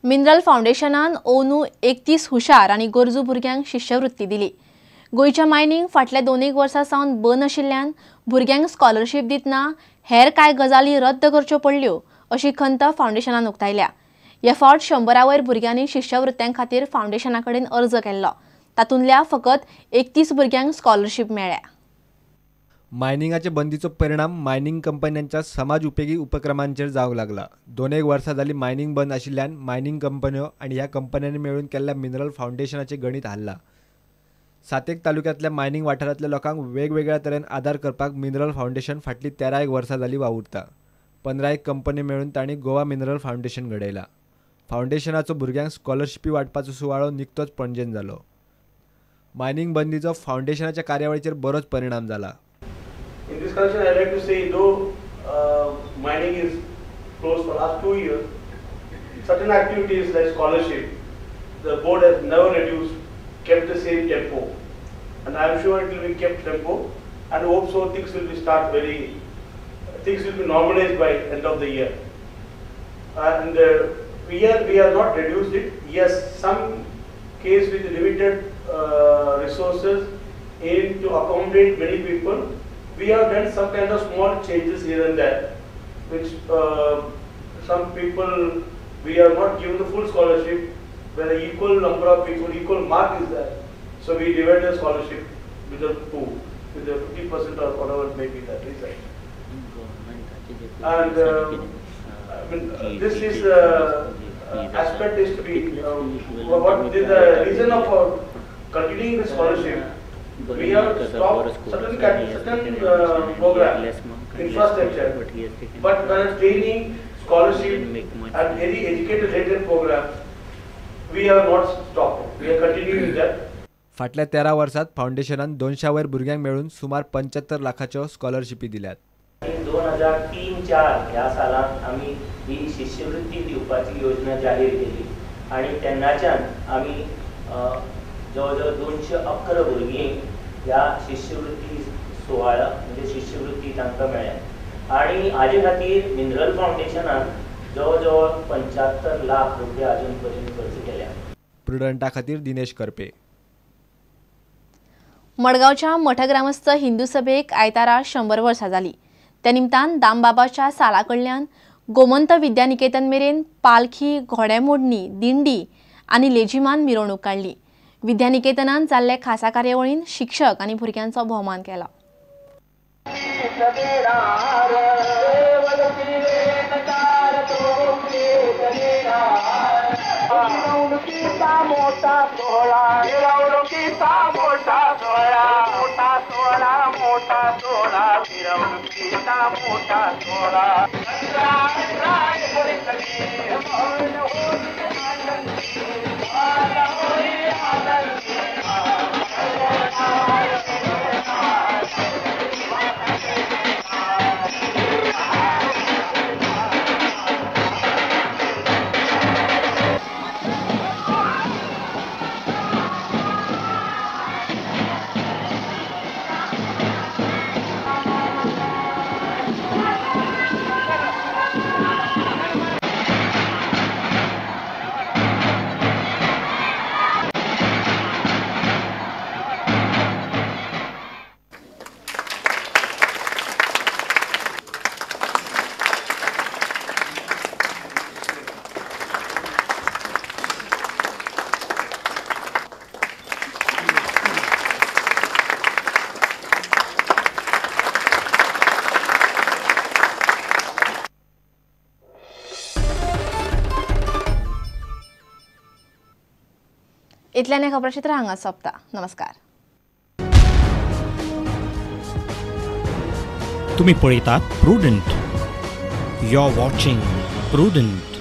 Mineral फाउंडेशनान ओनू 31 हुशार आणि गरजू भुरग्यांक शिश्यवृत्ती दिली। गोयच्या मायनिंग फाटल्या 2 वर्सां सावन बंद आशिल्ल्यान भुरग्यांक स्कॉलरशिप दितना हेर कांय गजाली रद्द करच्यो पडल्यो अशी खंत फाउंडेशनान उक्तायल्या। ह्या फावट 100 वयर भुरग्यांनी शिश्यवृत्त्यां खातीर फाउंडेशना कडेन अर्ज केल्लो, तातूंतल्या फकत 31 भुरग्यांक स्कॉलरशिप मेळ्ळ्या। मायनिंगाचे बंदीचो परिणाम मायनिंग कंपन्यांच्या समाज उपेगी उपक्रमांचेर जावंक लागला। 2 वर्सां जाली मायनिंग बंद आशिल्ल्यान मायनिंग कंपन्यो आणि ह्या कंपन्यांनी मेळून केल्ल्या मिनरल फाउंडेशनाचे गणित हाल्ला। 7 तालुक्यांतल्या मायनिंग वाठारांतल्या लोकांक वेगवेगळ्या तरेन आदार करपाक मिनरल फाउंडेशन फाटली 13 वर्सां जाली वावुरता। 15 कंपनी मेळून तांणी गोवा मिनरल फाउंडेशन घडयला। फाउंडेशनाचो भुरग्यांक स्कॉलरशिपी वाटपाचो सुवाळो निकतोच पणजेन जालो। मायनिंग बंदीचो फाउंडेशनाच्या कार्यावळीचेर बरोच परिणाम जाला। In this connection, I'd like to say, though mining is closed for the last 2 years, certain activities like scholarship, the board has never reduced, kept the same tempo, and I am sure it will be kept tempo, and hope so things will be normalized by end of the year. And we are not reduced it. Yes, some case with limited resources aim to accommodate many people. We have done some kind of small changes here and there, which some people we are not given the full scholarship, where an equal number of people, equal mark is there. So we divide the scholarship with the two, with the 50% or whatever may be that result. And I mean, this is aspect is to be what is the reason of continuing the scholarship. We have stopped certain program, infrastructure, but when training, scholarship and any educated related program, we have not stopped. We are continuing that. फाटल्या 13 वर्षात फाउंडेशनान 200 वयर भुरग्यांक मेळून सुमार 75 लाखाच्यो स्कॉलरशिपी दिल्यात। 2003-04 ह्या सालांत आमी ही शिश्यवृत्ती दिवपाची योजना जाहीर केली आणि तेन्नाच्यान आमी जवळजवळ 211 भुरगीं ह्या शिश्यवृत्ती सुवाळा म्हणजे शिश्यवृत्ती तांकां मेळ्ळ्या आणि हाजे खातीर मिनरल फाउंडेशनान जवळजवळ 75 लाख रुपया अजून पर्यंत खर्च केल्या। प्रुडंटा खातीर दिनेश करपे। मडगावच्या मठग्रामस्थ हिंदू सभेक आयतारा 100 वर्सां जाली। त्या निमतान दामबाबाच्या साला कडल्यान गोमंत विद्यानिकेतन मेरेन पालखी, घोडेमोडणी, दिंडी आनी लेजिमान मिरवणूक काडली। विद्यानिकेतनान जाल्ले खासा कार्यावळीन शिक्षक आनी भुरग्यांचो भोवमान केला। इतल्याने खबरक्षेत्र हांगा सोंपता। नमस्कार। तुम्ही पळयतात Prudent. You are watching prudent.